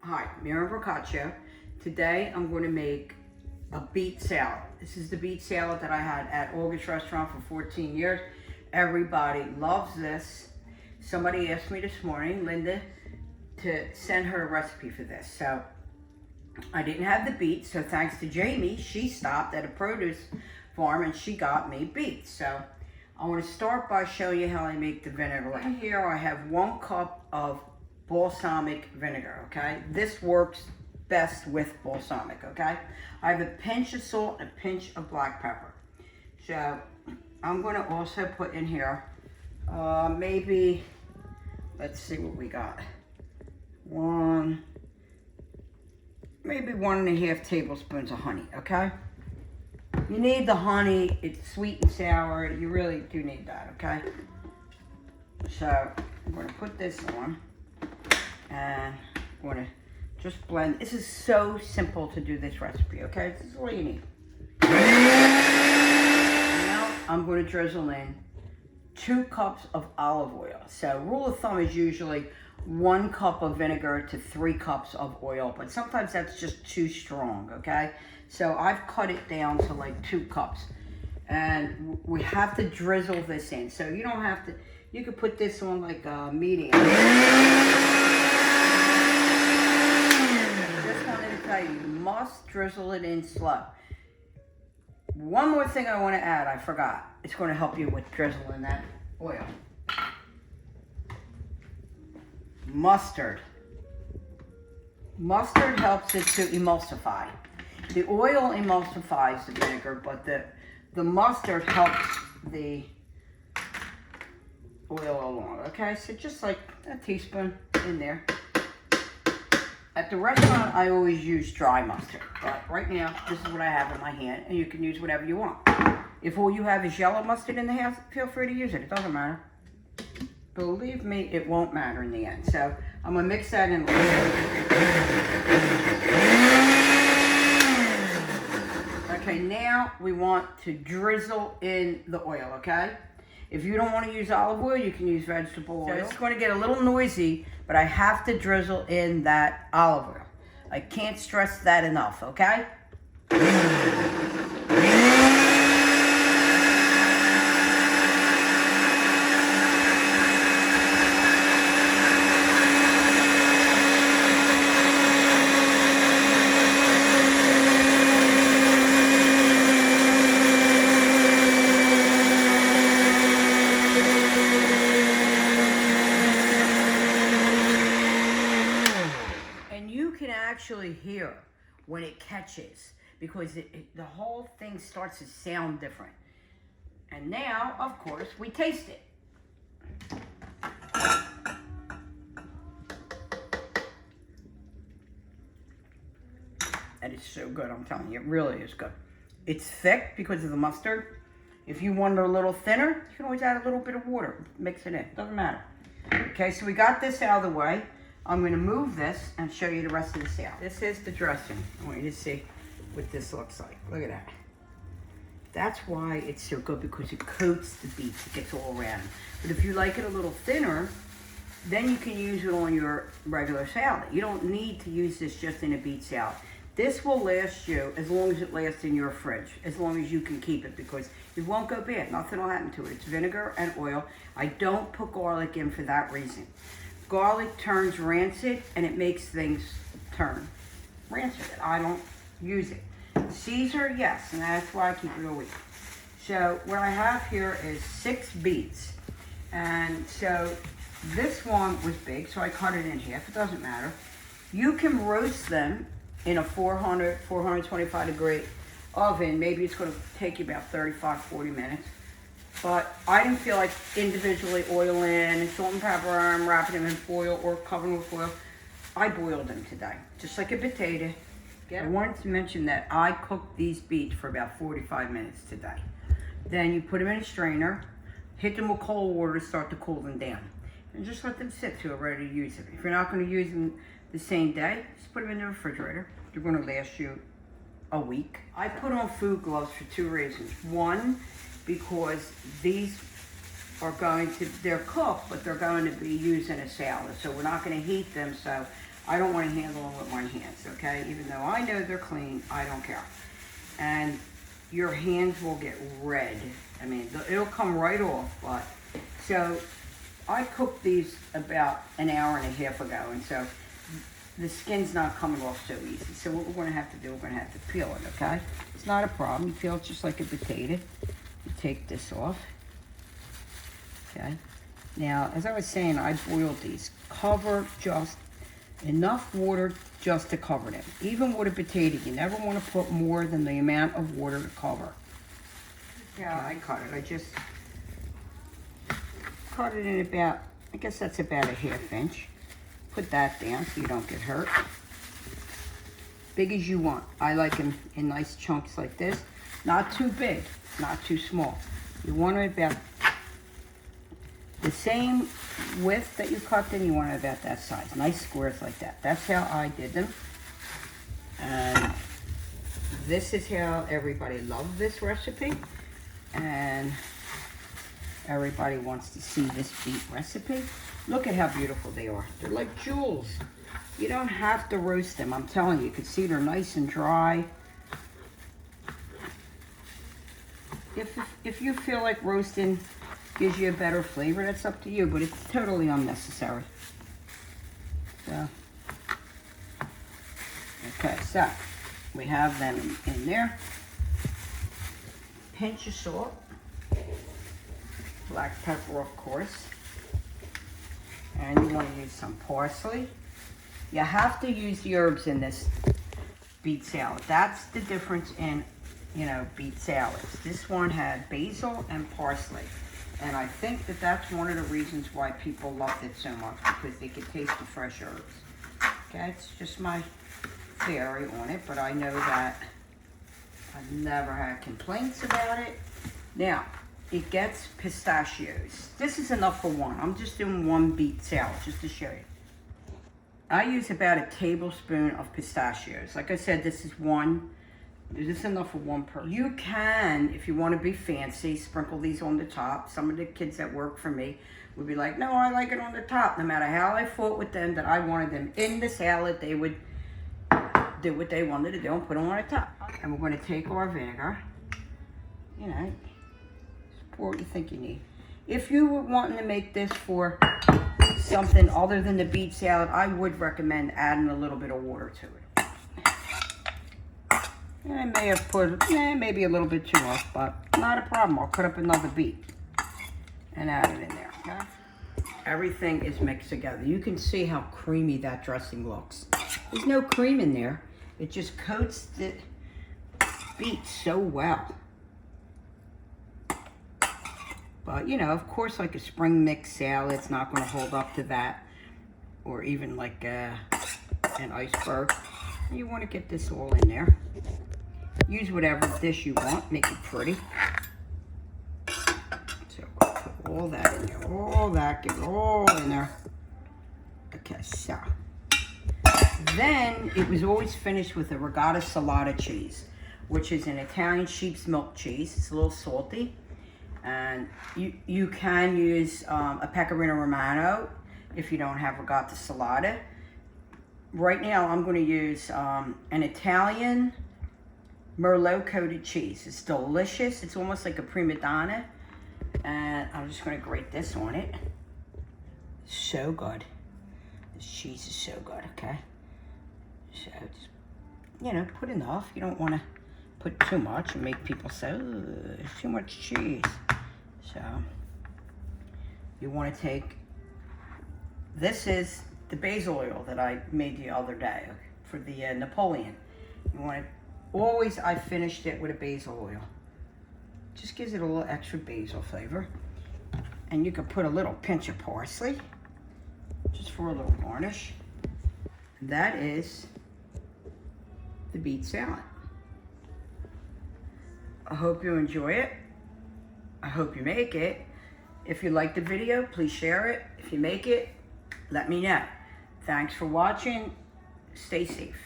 Hi, Mira Boccaccio. Today I'm going to make a beet salad. This is the beet salad that I had at August Restaurant for 14 years. Everybody loves this. Somebody asked me this morning, Linda, to send her a recipe for this. So I didn't have the beets, so thanks to Jamie, she stopped at a produce farm and she got me beets. So I want to start by showing you how I make the vinaigrette. Here I have 1 cup of balsamic vinegar, okay? This works best with balsamic, okay? I have a pinch of salt and a pinch of black pepper. So I'm going to also put in here maybe, let's see what we got. Maybe 1.5 tablespoons of honey, okay? You need the honey, it's sweet and sour, you really do need that, okay? So I'm going to put this on. And I'm going to just blend. This is so simple to do this recipe, okay? This is all you need. Now I'm going to drizzle in 2 cups of olive oil. So rule of thumb is usually 1 cup of vinegar to 3 cups of oil, but sometimes that's just too strong, okay? So I've cut it down to like 2 cups. And we have to drizzle this in. So you don't have to, you could put this on like a medium. You must drizzle it in slow. One more thing I want to add, I forgot. It's going to help you with drizzling that oil. Mustard. Mustard helps it to emulsify. The oil emulsifies the vinegar, but the mustard helps the oil along. Okay, so just like a teaspoon in there. At the restaurant, I always use dry mustard, but right now, this is what I have in my hand, and you can use whatever you want. If all you have is yellow mustard in the house, feel free to use it. It doesn't matter. Believe me, it won't matter in the end. So I'm going to mix that in. Okay, now we want to drizzle in the oil, okay? If you don't want to use olive oil, you can use vegetable oil. So it's going to get a little noisy, but I have to drizzle in that olive oil. I can't stress that enough, okay? Actually hear when it catches, because the whole thing starts to sound different. And now, of course, we taste it. That is so good, I'm telling you, it really is good. It's thick because of the mustard. If you want it a little thinner, you can always add a little bit of water, mix it in, doesn't matter. Okay, so we got this out of the way. I'm going to move this and show you the rest of the salad. This is the dressing. I want you to see what this looks like. Look at that. That's why it's so good, because it coats the beets. It gets all around. But if you like it a little thinner, then you can use it on your regular salad. You don't need to use this just in a beet salad. This will last you as long as it lasts in your fridge, as long as you can keep it, because it won't go bad. Nothing will happen to it. It's vinegar and oil. I don't put garlic in for that reason. Garlic turns rancid, and it makes things turn rancid. I don't use it. Caesar, yes, and that's why I keep it a week. So what I have here is 6 beets. And so this one was big, so I cut it in half. It doesn't matter. You can roast them in a 425 degree oven. Maybe it's going to take you about 35, 40 minutes. But I didn't feel like individually oiling and salt and pepper and wrapping them in foil or covering with foil. I boiled them today, just like a potato. I wanted to mention that I cooked these beets for about 45 minutes today. Then you put them in a strainer, hit them with cold water to start to cool them down. And just let them sit till you're ready to use them. If you're not going to use them the same day, just put them in the refrigerator. They're going to last you a week. I put on food gloves for 2 reasons. One, because these are they're cooked, but they're going to be used in a salad. So we're not going to heat them, so I don't want to handle them with my hands, okay? Even though I know they're clean, I don't care. And your hands will get red. I mean, it'll come right off, but, so I cooked these about an hour and a half ago, and so the skin's not coming off so easy. So what we're going to have to do, we're going to have to peel it, okay? It's not a problem. You peel it just like a potato. You take this off, okay? Now, as I was saying, I boiled these. Cover just enough water just to cover them. Even with a potato, you never want to put more than the amount of water to cover. Yeah, I cut it. I just cut it in about, I guess that's about a ½ inch. Put that down so you don't get hurt. Big as you want. I like them in nice chunks like this. Not too big, not too small. You want them about the same width that you cut them, you want it about that size. Nice squares like that. That's how I did them. And this is how everybody loved this recipe. And everybody wants to see this beet recipe. Look at how beautiful they are. They're like jewels. You don't have to roast them. I'm telling you, you can see they're nice and dry. If you feel like roasting gives you a better flavor, that's up to you, but it's totally unnecessary. So, okay, so we have them in there. Pinch of salt. Black pepper, of course. And you want to use some parsley. You have to use the herbs in this beet salad. That's the difference in, you know, beet salads. This one had basil and parsley. And I think that that's one of the reasons why people loved it so much, because they could taste the fresh herbs. Okay, it's just my theory on it, but I know that I've never had complaints about it. Now, it gets pistachios. This is enough for one. I'm just doing one beet salad just to show you. I use about a tablespoon of pistachios. Like I said, this is one. This is enough for one person. You can, if you want to be fancy, sprinkle these on the top. Some of the kids that work for me would be like, no, I like it on the top. No matter how I fought with them that I wanted them in the salad, they would do what they wanted to do and put them on the top. And we're going to take our vinegar, you know, pour what you think you need. If you were wanting to make this for something other than the beet salad, I would recommend adding a little bit of water to it. And I may have put maybe a little bit too much, but not a problem. I'll cut up another beet and add it in there, okay? Everything is mixed together. You can see how creamy that dressing looks. There's no cream in there. It just coats the beet so well. But, you know, of course, like a spring mix salad, it's not going to hold up to that. Or even like an iceberg. You want to get this all in there. Use whatever dish you want. Make it pretty. So, we'll put all that in there. All that. Get it all in there. Okay, so. Then, it was always finished with a regatta salata cheese, which is an Italian sheep's milk cheese. It's a little salty. And you can use a pecorino romano if you don't have regatta salata. Right now, I'm going to use an Italian Merlot coated cheese. It's delicious. It's almost like a prima donna. And I'm just going to grate this on it. So good. This cheese is so good, okay? So, just, you know, put enough. You don't want to put too much and make people say, oh, there's too much cheese. So, you want to take, this is the basil oil that I made the other day for the Napoleon. You want to, always I finished it with a basil oil. Just gives it a little extra basil flavor. And you can put a little pinch of parsley, just for a little garnish. That is the beet salad. I hope you enjoy it. I hope you make it. If you like the video, please share it. If you make it, let me know. Thanks for watching. Stay safe.